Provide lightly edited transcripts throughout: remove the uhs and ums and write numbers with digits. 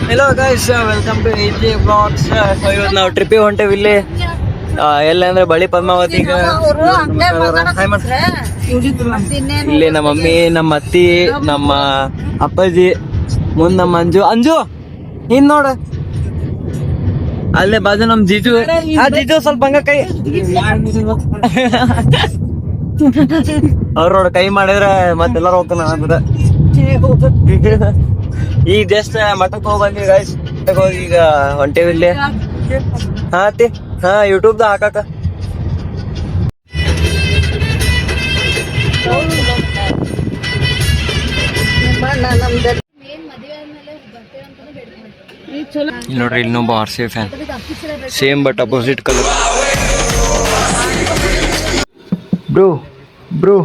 Hello guys, welcome to AJ blogs. ಇವತ್ತು ನಾವು ಟ್ರಿಪ್ಪಿಗೆ ಹೊಂಟೇವಿ. ಇಲ್ಲಿ ಎಲ್ಲ ಅಂದ್ರೆ ಬಳಿ ಪದ್ಮಾವತಿಗೆ. ಇಲ್ಲಿ ನಮ್ಮ ಮಮ್ಮಿ, ನಮ್ಮ ಅತ್ತಿ, ನಮ್ಮ ಅಪ್ಪಾಜಿ, ಮುಂದ್ ನಮ್ಮ ಅಂಜು ನೀನ್ ನೋಡು. ಅಲ್ಲೇ ಬಾಜು ನಮ್ ಜಿಜು. ಜಿಜು ಸ್ವಲ್ಪ ಹಂಗ ಕೈ ಅವ್ರ ನೋಡ, ಕೈ ಮಾಡಿದ್ರೆ ಮತ್ತೆಲ್ಲಾರು ಹೋಗ್ತಾನ. ಈಗ ಜಸ್ಟ್ ಮಠಕ್ಕೆ ಹೋಗಿ ಬಂದ್ವಿ ಗೈಸ್. ಮಠಕ್ಕೆ ಹೋಗಿ ಈಗ ಹೊಂಟೇವಿ ಇಲ್ಲಿ. ಹಾ ಅತ್ತಿ, ಹಾ ಯೂಟ್ಯೂಬ್ದ ಹಾಕಾಕ. ಇಲ್ಲಿ ನೋಡ್ರಿ, ಇನ್ನೊಬ್ಬ RCB fan. Same but opposite colour. Bro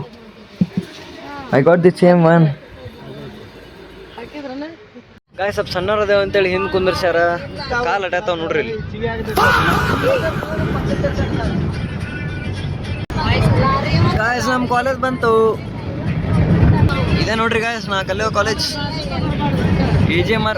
I got the same one. ಗಾಯ್ ಸ್ವಲ್ಪ ಸಣ್ಣವ್ರ ಅದೇವ ಅಂತೇಳಿ ಹಿಂದ್ ಕುಂದರ್ಸ್ಯಾರ. ಕಾಲ್ ಅಡ್ಯಾತಾವ ನೋಡ್ರಿ ಇಲ್ಲಿ. ಗಾಯಸ್ ನಮ್ ಕಾಲೇಜ್ ಬಂತು. ಇದೇ ನೋಡ್ರಿ ಗಾಯಸ್, ನಾ ಕಲಿಯೋ ಕಾಲೇಜ್ AJMR.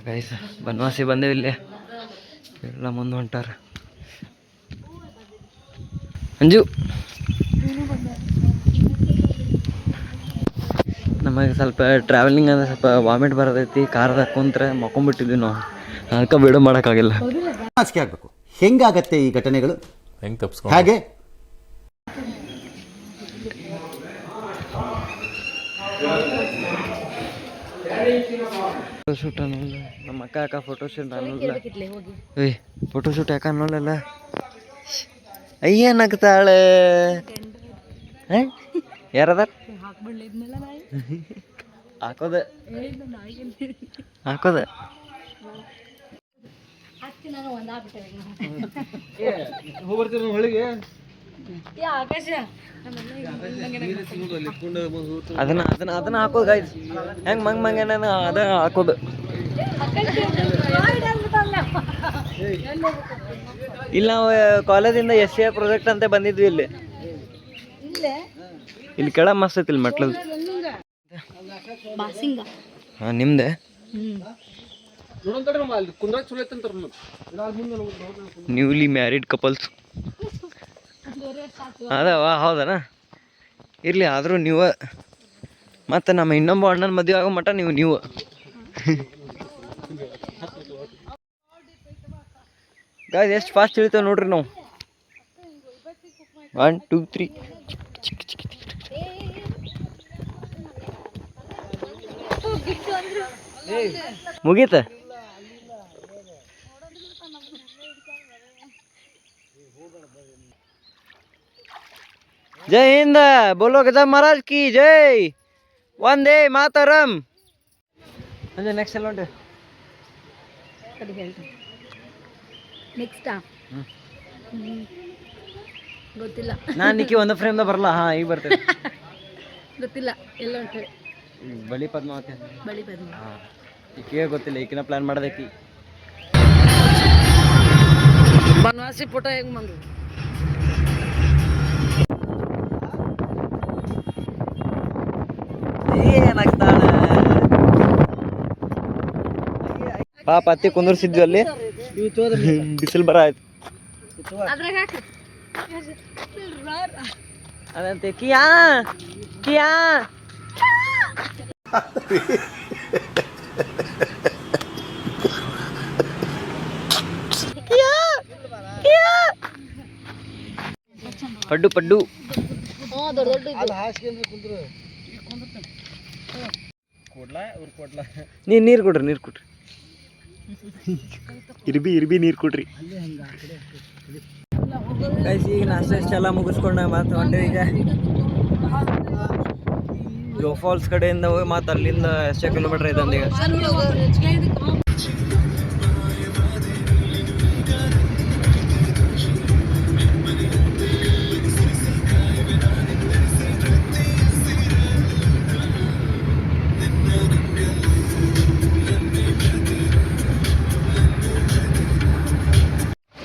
ಗೈಸ್ ಬನವಾಸಿ ಬಂದೇವಿ. ಇಲ್ಲಿ ಎಲ್ಲ ಮುಂದೆ ಹೊಂಟಾರ. ಅಂಜು ನಮಗೆ ಸ್ವಲ್ಪ ಟ್ರಾವೆಲಿಂಗ್ ಅಂದ್ರೆ ಸ್ವಲ್ಪ ವಾಮಿಟ್ ಬರೋದೈತಿ. ಕಾರ್ದಾಗ ಕುಂತ್ರೆ ಮಕ್ಕೊಂಬಿಟ್ಟಿದ್ವಿ ನಾವು, ಅದಕ್ಕೆ ವಿಡಿಯೋ ಮಾಡೋಕ್ಕಾಗಿಲ್ಲ. ನಾಚಿಕೆ ಆಗಬೇಕು. ಹೆಂಗಾಗತ್ತೆ ಈ ಘಟನೆಗಳು? ಹೆಂಗೆ ತಪ್ಪಿಸ್ಕೊಂಡು ಹಾಗೆ ಫೋಟೋಶೂಟ್ ಅನ್ನೋಲ್ಲ. ನಮ್ಮ ಅಕ್ಕ ಫೋಟೋಶೂಟ್ ಅನ್ನೋಲ್ಲ. ಫೋಟೋಶೂಟ್ ಯಾಕೆ ಅನ್ನೋಲ್ಲ. ಅಯ್ಯನಗ್ತಾಳೆ. ಯಾರದ ಹಾಕೋದ ಹೊಳಿಗೆ ಅದನ್ನ ಹಾಕೋದು ಗೈಸ್. ಹೆಂಗ್ ಮಂಗ್ ಅದ ಹಾಕೋದು. ಇಲ್ಲಿ ನಾವು ಕಾಲೇಜಿಂದ SCI ಪ್ರಾಜೆಕ್ಟ್ ಅಂತ ಬಂದಿದ್ವಿ. ಇಲ್ಲಿ ಕೆಳ ಮಸ್ತ್ ಐತಿ ಇಲ್ಲಿ ಮೆಟ್ಲದು. ಹಾ ನಿಮ್ದೆ. ನ್ಯೂಲಿ ಮ್ಯಾರಿಡ್ ಕಪಲ್ಸ್ ಅದವ. ಹೌದನಾ? ಇರ್ಲಿ, ಆದ್ರೂ ನೀವು ಮತ್ತೆ ನಮ್ಮ ಇನ್ನೊಬ್ಬ ಅಣ್ಣನ ಮದುವೆ ಆಗೋ ಮಟ್ಟ ನೀವು ಗಾಯ್ಸ್ ಎಷ್ಟು ಫಾಸ್ಟ್ ಇಳಿತೇವೆ ನೋಡ್ರಿ ನಾವು. 1 2 3 ಮುಗೀತ. ಜೈ ಹಿಂದ್, ಬೋಲೋ ಗಜಾ ಮಹಾರಾಜ್ ಕಿ ಜೈ, ವಂದೇ ಮಾತರಂ. ಅಂದ್ರೆ ನೆಕ್ಸ್ಟ್ ಎಲ್ಲ ಉಂಟು. ಗೊತ್ತಿಲ್ಲ. ನಾನು ನಿಕ್ಕಿ ಒಂದು ಫ್ರೇಮ್ದ ಬರಲ್ಲ. ಹಾ ಈಗ ಬರ್ತೇನೆ. ಗೊತ್ತಿಲ್ಲ ಎಲ್ಲ ಉಂಟು. ಬಳಿ ಪದ್ಮಾವತಿ. ಹಾ ಈಕೆ ಗೊತ್ತಿಲ್ಲ. ಈಕಿನ ಪ್ಲಾನ್ ಮಾಡೋದಕ್ಕಿ. ಬನವಾಸಿ ಫೋಟೋ ಹೆಂಗ್ ಬಂದು ಏನಾಗ್ತಾಳೆ ಪಾಪ. ಅತ್ತಿ ಕುಂದರ್ಸಿದ್ವಿ ಅಲ್ಲಿ. ಬಿಸಿಲು ಬರ ಆಯ್ತು. ಅದಂತೆ ಕಿಯಾ ಪಡ್ಡು ನೀರು ಕೊಡ್ರಿ. ಇರ್ಬಿ ನೀರು ಕೊಡ್ರಿ. ಈಗ ನಾಷ್ಟ ಇಷ್ಟೆಲ್ಲ ಮುಗಿಸ್ಕೊಂಡು ಮತ್ತೆ ಹೊಂಟೇವಿ. ಈಗ ಜೋ ಫಾಲ್ಸ್ ಕಡೆಯಿಂದ ಹೋಗಿ ಮತ್ತೆ ಅಲ್ಲಿಂದ ಎಷ್ಟೇ ಕಿಲೋಮೀಟರ್ ಐತೆ ಅಂದೀಗ.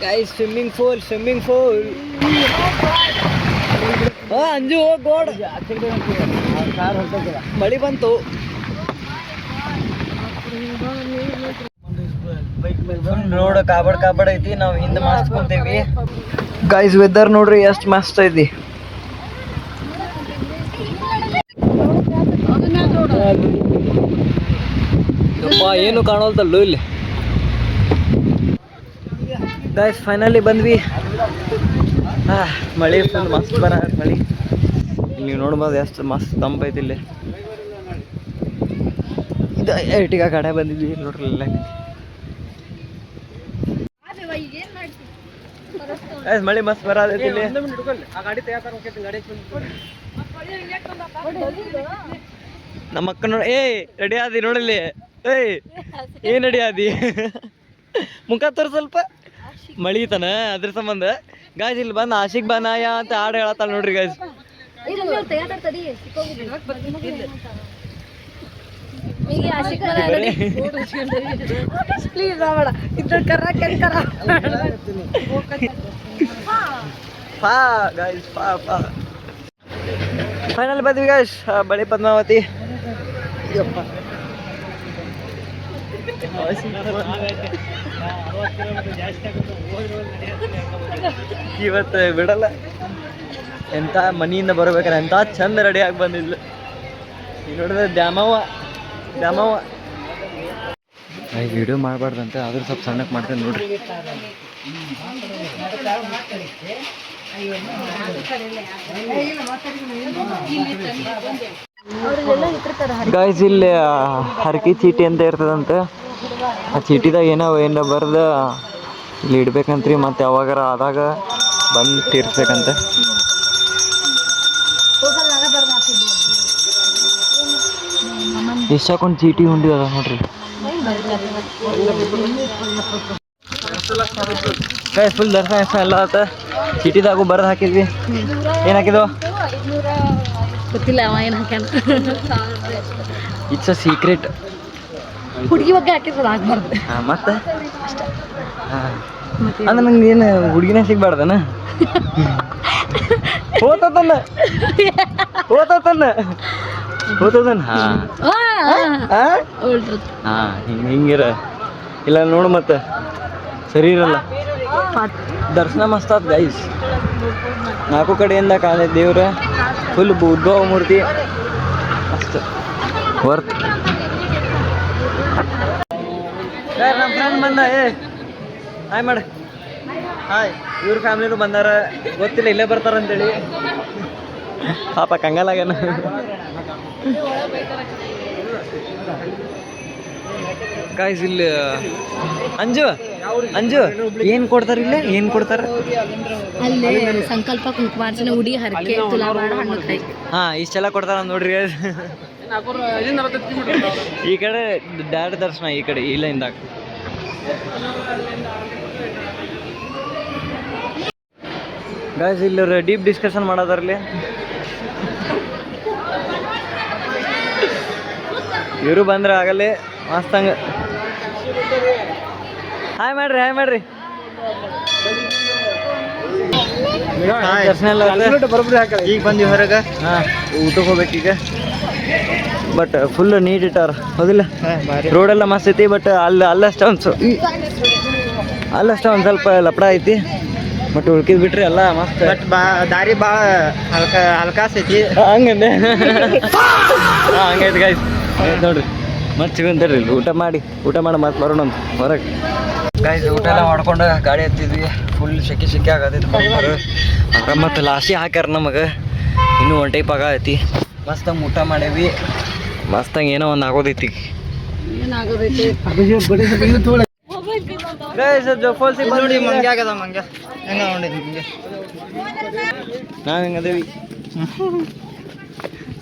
ಗೈಸ್ ಸ್ವಿಮ್ಮಿಂಗ್ ಪೂಲ್ ಅಂಜು ಗೋಡ್ ಮಳಿ ಬಂತು. ರೋಡ್ ಕಾಬಡ್ ಐತಿ, ನಾವು ಹಿಂದೆ ಮಸ್ತ್ ಕುಂತೇವಿ. ಗೈಸ್ ವೆದರ್ ನೋಡ್ರಿ ಎಷ್ಟು ಮಸ್ತ್ ಐತಿ. ಏನು ಕಾಣೋಲ್ತಲ್ಲೂ ಇಲ್ಲಿ. ಗೈಸ್ ಫೈನಲಿ ಬಂದ್ವಿ. ಮಳೆ ಫುಲ್ ಮಸ್ತ್ ಮಳಿ. ಇಲ್ಲಿ ನೀವು ನೋಡ್ಬೋದು ಎಷ್ಟು ಮಸ್ತ್ ತಂಪೈತಿ ಇಲ್ಲಿ. ಇದು ಎರ್ಟಿಗ ಕಡೆ ಬಂದಿದ್ವಿ ನೋಡ್ರಿ. ಮಳಿ ಮಸ್ತ್ ಬರತೈತಿ ಇಲ್ಲಿ. ನಮ್ಮ ಅಕ್ಕ ನೋಡಿ ರೆಡಿ ಆದಿ ನೋಡಲ್ಲಿ. ಏನ್ ರೆಡಿ ಆದಿ ಮುಖ ತೋರ್ ಸ್ವಲ್ಪ ಮಳಿತನ ಅದ್ರ ಸಂಬಂಧ. ಗಾಯ್ಸ್ ಇಲ್ಲಿ ಬಂದು ಆಶಿಕ್ ಬಾನಾಯ ಅಂತ ಹಾಡು ಹೇಳತ್ತಾಳ ನೋಡ್ರಿ ಗಾಯ್ಸ್. ಫೈನಲ್ ಬಂದ್ವಿ ಗಾಯ್ಸ್ ಬಳಿ ಪದ್ಮಾವತಿ. ಇವತ್ತು ಬಿಡಲ್ಲ. ಎಂತ ಮನಿಯಿಂದ ಬರ್ಬೇಕಾರೆ ಎಂತ ಚಂದ ರೆಡಿ ಆಗಿ ಬಂದಿದ್ಲು. ಈಗ ನೋಡಿದ್ರೆ ದ್ಯಾಮವ್ವ ವಿಡಿಯೋ ಮಾಡಬಾರ್ದಂತೆ, ಆದ್ರೂ ಸ್ವಲ್ಪ ಸಣ್ಣಕ್ಕೆ ಮಾಡ್ತೇನೆ ನೋಡ್ರಿ. ಗಾಯ್ಸ್ ಇಲ್ಲಿ ಹರಕೆ ಚೀಟಿ ಅಂತ ಇರ್ತದಂತೆ. ಆ ಚೀಟಿದಾಗ ಏನೋ ಬರ್ದು ಇಲ್ಲಿ ಇಡ್ಬೇಕಂತ್ರಿ. ಮತ್ತೆ ಯಾವಾಗಾರ ಆದಾಗ ಬಂದು ತೀರ್ಸ್ಬೇಕಂತ. ಎಷ್ಟಾಕೊಂಡು ಚೀಟಿ ಉಂಡಿ ಅದ ನೋಡ್ರಿ. ಫುಲ್ ದರ್ಶನ ಎಲ್ಲ ಆತ. ಚೀಟಿದಾಗೂ ಬರ್ದು ಹಾಕಿದ್ವಿ. ಏನು ಹಾಕಿದ್ವು ಗೊತ್ತಿಲ್ಲ, ಅವ ಏನು ಹಾಕ್ಯಾನ. It's a secret. ಹುಡುಗಿ ಬಗ್ಗೆ ಹಾಕಿದ್ರು ಆಗ್ಬಾರ್ದು. ಮತ್ತೆ ಅಂದ್ರೆ ನಂಗೆ ಏನು ಹುಡುಗಿನೇ ಸಿಗ್ಬಾರ್ದನ. ಹೋತನ ಹಿಂಗಿರ ಇಲ್ಲ ನೋಡು ಮತ್ತೆ ಸರಿ ಇರಲ್ಲ. ದರ್ಶನ ಮಸ್ತ್ ಆತ್ ಗೈಸ್. 4 ಕಡೆಯಿಂದ ಕಾಣೆ ದೇವ್ರ. ಫುಲ್ ಉದ್ಭವ ಮೂರ್ತಿ ಮಸ್ತ್ ವರ್ತ್. ನಮ್ಮ ಫ್ರೆಂಡ್ ಬಂದ. ಹಾಯ್ ಮಾಡ. ಹಾಯ್. ಇವ್ರ ಫ್ಯಾಮಿಲಿನೂ ಬಂದಾರ. ಗೊತ್ತಿಲ್ಲ ಇಲ್ಲೇ ಬರ್ತಾರಂತೇಳಿ. ಪಾಪ ಕಂಗಾಲಾಗ್ಯಾನ. ಗಾಯ್ಸ್ ಇಲ್ಲಿ ಅಂಜು ಏನ್ ಕೊಡ್ತಾರ ಇಲ್ಲ? ಏನ್ ಕೊಡ್ತಾರ ಅಲ್ಲಿ? ಸಂಕಲ್ಪ ಕುಂಕುಮಾರ್ಚನೆ, ಉಡಿ, ಹರಕೆ, ತುಲಾಭಾರ, ಹಣ್ಣು ಕಾಯಿ. ಇಷ್ಟೆಲ್ಲ ಕೊಡ್ತಾರ ನೋಡ್ರಿ. ಈ ಕಡೆ ಡ್ಯಾಡ್ ದರ್ಶನ, ಈ ಕಡೆ ಇಲ್ಲ ಇಂದಾಗ. ಗಾಯ್ಸ್ ಇಲ್ಲಿ ಡೀಪ್ ಡಿಸ್ಕಷನ್ ಮಾಡೋದಾರ್ಲಿ. ಇವರು ಬಂದ್ರೆ ಆಗಲ್ಲೇ ಮಸ್ತಂಗ. ಹಾಯ್ ಮಾಡ್ರಿ. ದರ್ಶನ ಎಲ್ಲ ಈಗ ಬಂದಿವಿ ಹೊರಗೆ. ಊಟಕ್ಕೆ ಹೋಗ್ಬೇಕೀಗ. ಬಟ್ ಫುಲ್ ನೀಟ್ ಇಟ್ಟಾರ ಹೌದಿಲ್ಲ? ರೋಡೆಲ್ಲ ಮಸ್ತ್ ಐತಿ. ಬಟ್ ಅಲ್ಲಷ್ಟ ಒಂದು ಸ್ವಲ್ಪ ಲಪಡ ಐತಿ. ಬಟ್ ಉಳ್ಕಿದ್ ಬಿಟ್ರಿ ಎಲ್ಲ ಮಸ್ತ್. ಬಟ್ ದಾರಿ ಭಾಳ ಹಲ್ಕಾಸ್ ಐತಿ. ಹಂಗಂದೆ ಹಂಗೈತಿ ಗಾಯ್ಸ್. ನೋಡ್ರಿ ಮತ್ತೆ ಸಿಗಂತೇಳ್ರಿ ಇಲ್ಲಿ ಊಟ ಮಾಡಿ ಮತ್ತೆ ಬರೋಣ ಅಂತ ಹೊರಗೆ. ಗಾಯ್ಸ್ ಊಟ ಎಲ್ಲ ಮಾಡ್ಕೊಂಡು ಗಾಡಿ ಹತ್ತಿದ್ವಿ. ಫುಲ್ ಶೆಕೆ ಆಗತೈತಿ. ಮತ್ತು ಲಾಸಿ ಹಾಕ್ಯಾರ ನಮಗೆ. ಇನ್ನೂ ಒಂದು ಟೈಪ್ ಆಗೈತಿ. ಮಸ್ತಂಗೆ ಊಟ ಮಾಡೇವಿ. ಮಸ್ತಂಗೆ ಏನೋ ಒಂದು ಆಗೋದೈತಿ. ನಾವ್ ಹೆಂಗದೇವಿ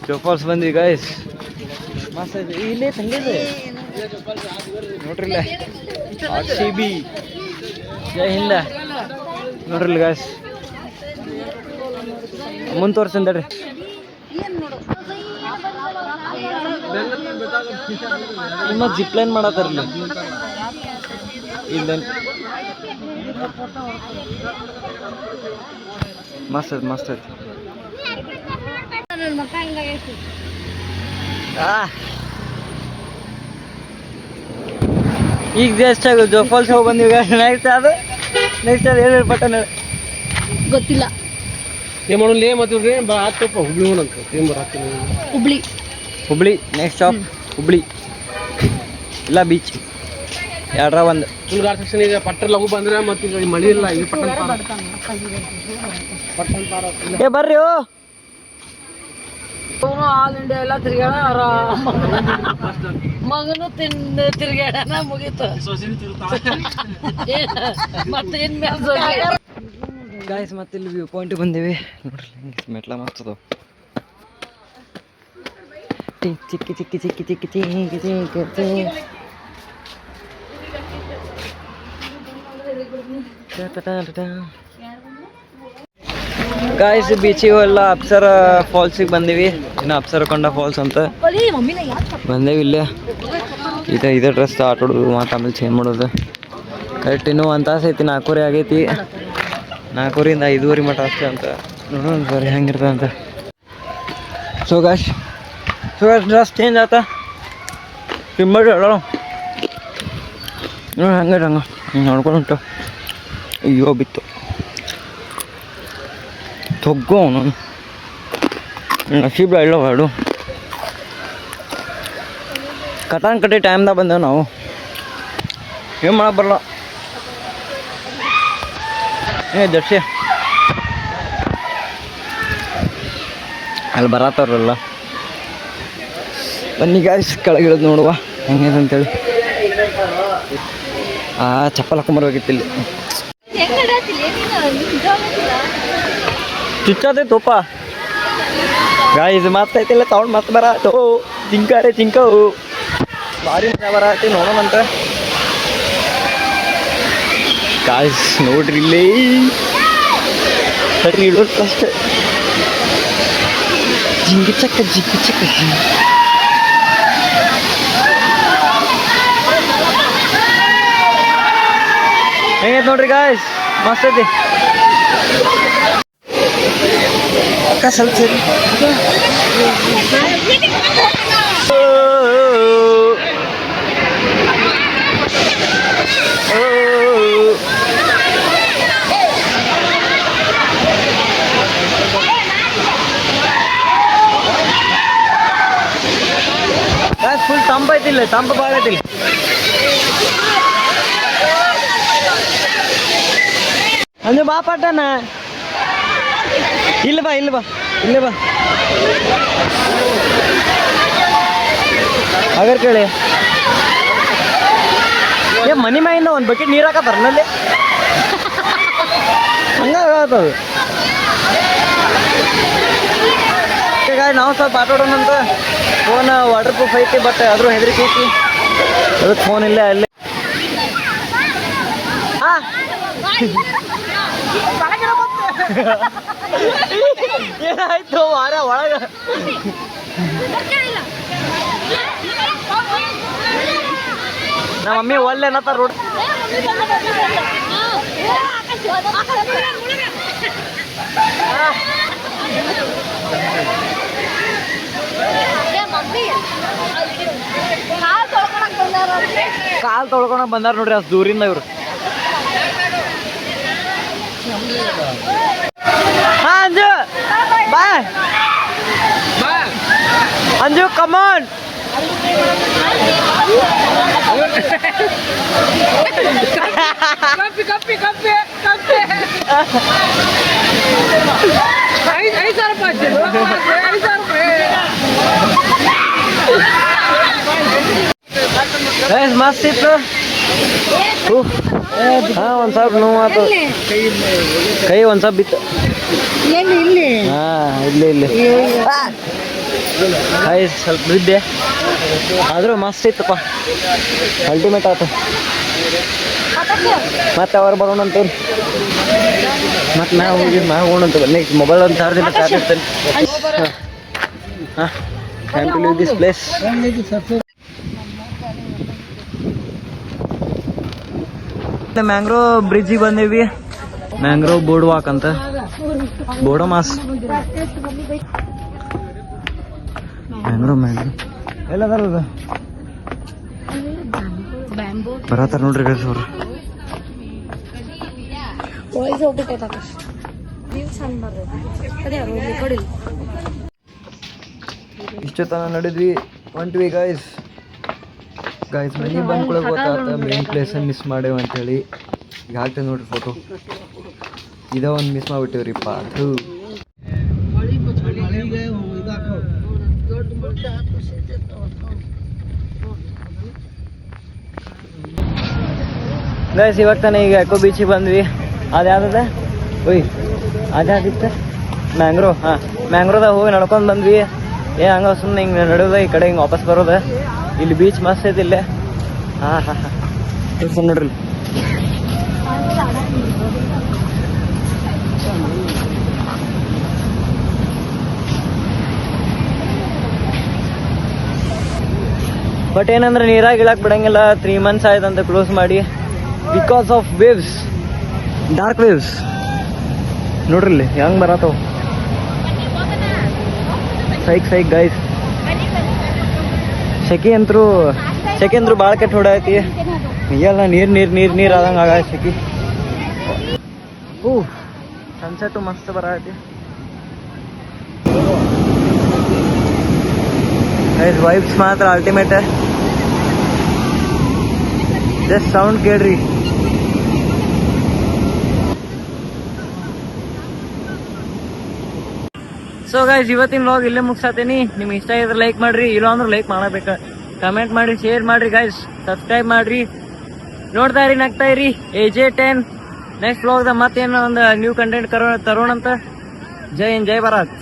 ಜೋಫಾಲ್ಸ್ ಬಂದ್ವಿ ಗಾಯ್ಸ್. ಮಸ್ತ್ ಐತಿ. ಇಲ್ಲೇ ತಂಗಿದೆ ನೋಡ್ರಿಲ್ಲ. RCB ಜೈ ಹಿಂದ ನೋಡ್ರಿಲ್ಲ ಗಾಯ್ಸ್. ಮುಂದೆ ತೋರ್ಸಂದ್ರಿ. ನಿಮ್ಮ ಜಿಪ್ ಲೈನ್ ಮಾಡತ್ತಾರಲ್ಲಿ. ಇಲ್ಲ ಮಸ್ತ್ ಐತಿ ಮಸ್ತ್ ಐತಿ. ಈಗ ಜಸ್ಟ್ ಜೋಗ್ ಫಾಲ್ಸ್ ಹೋಗಿ ಬಂದಿವಿ. ನೆಕ್ಸ್ಟ್ ಅದು ಹೇಳಿ ಬಟನ್ ಗೊತ್ತಿಲ್ಲ. ಏನ್ ಮಾಡೋಣ ಮತ್ತೆ ಹತ್ತಪ್ಪ ಹುಬ್ಳಿ ಅಂತ ಏನ್ ಬರತ್ತೀನಿ ಹುಬ್ಳಿ ಹುಬ್ಳಿ ನೆಕ್ಸ್ಟ್ ಸ್ಟಾಪ್ ಹುಬ್ಳಿ ಇಲ್ಲ ಬೀಚ್ ಎರಡರ ಒಂದು ಫುಲ್ ಗಾಡ್ ಸೆಕ್ಷನ್ ಈಗ ಪಟ್ಟರ್ ಲಘು ಬಂದ್ರೆ ಮತ್ತೆ ಈಗ ಮಳಿ ಇಲ್ಲ ಈಗ ಪಟ್ಟಣ ಪಾರ ಏ ಬರ್ರಿ ಆಲ್ ಇಂಡಿಯಾ ಎಲ್ಲ ತಿರ್ಗಾಡ ಮಗನು ತಿಂದು ತಿರ್ಗಾಡನ ಮುಗೀತು. ಮತ್ತೇನ್ ಮೇಲೆ ಗಾಯ್ಸ್ ಮತ್ತೆ ಇಲ್ಲಿ ವ್ಯೂ ಪಾಯಿಂಟ್ ಬಂದೇವಿ ನೋಡ್ರಿ ಮೆಟ್ಲ ಮಸ್ತ್ ಅದಾವ. ಚಿಕ್ಕಿ ಚಿಕ್ಕಿ ಚಿಕ್ಕಿ ಚಿಕ್ಕಿ ಚಿಕ್ಕಿ ಚಿಕ್ಕಿ ಗಾಯ್ಸ್ ಬೀಚಿಗೆ ಎಲ್ಲ ಅಪ್ಸರ ಫಾಲ್ಸಿಗೆ ಬಂದೀವಿ. ಇನ್ನು ಅಪ್ಸರ ಕೊಂಡ ಫಾಲ್ಸ್ ಅಂತ ಬಂದೇವಿ. ಇಲ್ಲೇ ಇದೇ ಡ್ರೆಸ್ ಆಟ ಆಡೋದು ಮತ್ತು ಆಮೇಲೆ ಚೇಂಜ್ ಮಾಡೋದು. ಕರೆಕ್ಟ್ ಇನ್ನೂ 1 ತಾಸು ಐತಿ. 4:30 ಆಗೈತಿ. 4:30 5:30 ಮಟ್ಟ ಅಷ್ಟೇ ಅಂತ ನೋಡೋಣ ಸರಿ ಹೆಂಗಿರ್ತದೆ ಅಂತ. ಸೊ ಗಾಯ್ಸ್ ಡ್ರೆಸ್ ಚೇಂಜ್ ಆತ ತಿಂಬಡಿ ಹೇಳೋ ನೋಡಿ ಹಂಗೆ ನೋಡ್ಕೊಂಡು ಉಂಟು. ಅಯ್ಯೋ ಬಿತ್ತು ತೊಗ್ಗು ಅವನು ನಸೀಬ್ ಇಲ್ಲ ಹಾಡು. ಕಟಾನ್ ಕಟ್ಟಿ ಟೈಮ್ದಾಗ ಬಂದೇವು ನಾವು. ಏನು ಮಾಡಕ್ಕೆ ಬರಲ್ಲ. ಜರ್ಸಿ ಅಲ್ಲಿ ಬರತ್ತವ್ರಲ್ಲ. ಬನ್ನಿ ಗಾಯ್ಸ್ ಕೆಳಗಿಳಿದು ನೋಡುವ ಹೆಂಗಿದೆ ಅಂತೇಳಿ. ಚಪ್ಪಲ್ ಹಾಕೊಂಬರ್ಬೇಕಿತ್ತು ಇಲ್ಲಿ. ಚುಚ್ಚದೆ ತುಪ್ಪ ಗಾಯ್ಸ್ ಮತ್ತೈತಿಲ್ಲ ಸೌಂಡ್ ಮತ್ತೆ ಬರತ್ತೋ. ಚಿಂಕಾರೆ ಚಿಂಕವು ಭಾರಿ ಮಜಾ ಬರತ್ತಿ ನೋಡೋಣಂತ. ಗಾಯ್ಸ್ ನೋಡ್ರಿ ಇಲ್ಲಿ ಸರಿ ಇಡೋದು ಅಷ್ಟೇ. ಜಿಂಗಿ ಚಕ್ಕ ಹೆಂಗೈತೆ ನೋಡ್ರಿ ಗಾಯ್ಸ್ ಮಸ್ತ್ ಐತಿ. ಸ್ವಲ್ಪ ಸರಿ ಫುಲ್ ತಂಪ ಐತಿಲ್ಲ, ತಂಪ ಭಾಳ ಐತಿಲ್ಲ. ಅಂದ್ರೆ ಬಾ ಪಟ್ಟಣ ಇಲ್ಲ ಬಾ ಅಗರ್ ಕೇಳಿ ಮನಿ ಮ್ಯಾಗಿಂದ ಒಂದು ಬಕೆಟ್ ನೀರು ಹಾಕತ್ತಾರ ನಲ್ಲಿ ಹಂಗಾಗತ್ತದು. ನಾವು ಸ್ವಲ್ಪ ಆಟಾಡೋಣಂತ. ಫೋನ್ ವಾಟರ್ ಪ್ರೂಫ್ ಐತಿ ಬಟ್ ಆದರೂ ಹೆದರಿಕೆ ಐತಿ ಅದಕ್ಕೆ ಫೋನ್ ಇಲ್ಲೇ ಅಲ್ಲೇ. ಏನಾಯ್ತು ವಾರ ಒಳಗ ನಮ್ಮ ಮಮ್ಮಿ ಒಳ್ಳೆ ಏನತ್ತಾರ ರೋಡ್. ಕಾಲ್ ತೊಳ್ಕೊಳಕ್ ಬಂದಾರ ನೋಡ್ರಿ ಅಷ್ಟು ದೂರಿಂದ ಇವ್ರು. ಅಂಜು ಬಾಯ್ ಅಂಜು ಕಮಾನ್. ಕಪ್ಪಿ 5,000 ರೂಪಾಯಿ ಮಸ್ತ್ ಇತ್ತು. ಒಂದು ಸ್ವಲ್ಪ ನೋವು ಆಯ್ತು, ಕೈ ಒಂದು ಸ್ವಲ್ಪ ಬಿತ್ತು. ಇಲ್ಲಿ ಕೈ ಸ್ವಲ್ಪ ಬಿದ್ದೆ ಆದರೂ ಮಸ್ತ್ ಇತ್ತಪ್ಪ. ಅಲ್ಟಿಮೇಟ್ ಆಯ್ತು. ಮತ್ತೆ ಅವ್ರು ಬರೋಣಂತ ಮತ್ತೆ ನಾವು ಹೋಗೋಣಂತ. ನೆಕ್ಸ್ಟ್ ಮೊಬೈಲ್ ಒಂದು ಚಾರ್ಜ್ ಇಲ್ಲ, ಚಾರ್ಜ್ ಇರ್ತೇನೆ. Time to leave this place. Mangrove ಬ್ರಿಡ್ಜಿಗೆ ಬಂದೇವಿ. ಮ್ಯಾಂಗ್ರೋ ಬೋರ್ಡ್ ವಾಕ್ ಅಂತ, ಬೋಡೋ ಮಾಸ್ ಮ್ಯಾಂಗ್ರೋ ಎಲ್ಲದಾರ ಬ್ಯಾಂಬೋ ಬರತ್ತಾರ ನೋಡ್ರಿ ಗೈಸ್ ಅವ್ರು. ವಾಯ್ಸ್ ಹೋಗ್ಬಿಟ್ಟೈತೆ ಆಕಾಶ್. ನೀವು ಸಣ್ಣ ಬರ್ತೈತೆ ಅದೇ ಅವ್ರು ಕೊಡಿಲ್ಲ. ಇಷ್ಟು ತನ ನಡೆದ್ವಿ, ಹೊಂಟ್ವಿ ಗೈಸ್. ಮನೆ ಬಂದ್ಕೊಳಕ್ ಗೊತ್ತಾಗ್ತ ಮೇನ್ ಪ್ಲೇಸನ್ನು ಮಿಸ್ ಮಾಡೇವ ಅಂತೇಳಿ. ಈಗ ಹಾಕ್ತೇವೆ ನೋಡ್ರಿ ಫೋಟೋ. ಇದ ಒಂದು ಮಿಸ್ ಮಾಡಿಬಿಟ್ಟಿವ್ರಿಪ್ಪ. ಅದು ಗೈಸ್ ಇವಾಗ ತಾನೇ ಈಗ ಎಕೋ ಬೀಚಿಗೆ ಬಂದ್ವಿ. ಅದು ಯಾವ್ದದ ಒಯ್ ಅದಾದಿತ್ತು ಮ್ಯಾಂಗ್ರೋ. ಹಾಂ, ಮ್ಯಾಂಗ್ರೋದಾಗ ಹೋಗಿ ನಡ್ಕೊಂಡು ಬಂದ್ವಿ. ಹಂಗ ಸುಮ್ಮನೆ ಹಿಂಗೆ ನಡೆಯೋದ, ಈ ಕಡೆ ಹಿಂಗೆ ವಾಪಸ್ ಬರೋದ. ಇಲ್ಲಿ ಬೀಚ್ ಮಸ್ತ್ ಐತಿ ಇಲ್ಲೇ. ಹಾಂ ಹಾಂ ಹಾಂ ನೋಡ್ರಿ. ಬಟ್ ಏನಂದ್ರೆ ನೀರಾಗ ಇಳಕ್ ಬಿಡಂಗಿಲ್ಲ. 3 months ಆಯ್ತಂತ ಕ್ಲೋಸ್ ಮಾಡಿ, because of waves, dark waves. ನೋಡ್ರಿ ಇಲ್ಲಿ ಹೆಂಗ್ ಬರತ್ತವ. ಸೈಕ್ ಗೈಸ್. ಸೆಕೆ ಅಂತರೂ ಭಾಳ ಕೆಟ್ಟ ಹೊಡೈತಿ. ಎಲ್ಲ ನೀರ್ ಆದಂಗೆ ಆಗ ಸೆಕೆ. ಸನ್ಸೆಟ್ಟು ಮಸ್ತ್ ಬರೈತಿ ಗೈಸ್. ವೈಬ್ಸ್ ಮಾತ್ರ ಅಲ್ಟಿಮೇಟ್. ಜಸ್ಟ್ ಸೌಂಡ್ ಕೇಳ್ರಿ. ಸೊ ಗೈಸ್, ಇವತ್ತಿನ ವ್ಲಾಗ್ ಇಲ್ಲೇ ಮುಗಿಸತ್ತೀನಿ. ನಿಮ್ಗೆ ಇಷ್ಟ ಇದ್ರೆ ಲೈಕ್ ಮಾಡ್ರಿ, ಇಲ್ಲ ಅಂದ್ರೆ ಲೈಕ್ ಮಾಡಬೇಕ. ಕಮೆಂಟ್ ಮಾಡಿ, ಶೇರ್ ಮಾಡ್ರಿ ಗೈಸ್, ಸಬ್ಸ್ಕ್ರೈಬ್ ಮಾಡ್ರಿ. ನೋಡ್ತಾ ಇರಿ, ನಗ್ತಾ ಇರಿ. AJ10 ನೆಕ್ಸ್ಟ್ ವ್ಲಾಗ್ದಾಗ ಮತ್ತೇನೋ ಒಂದು ನ್ಯೂ ಕಂಟೆಂಟ್ ತರೋಣಂತ. ಜೈ ಹಿಂದ್, ಜೈ ಭಾರತ್.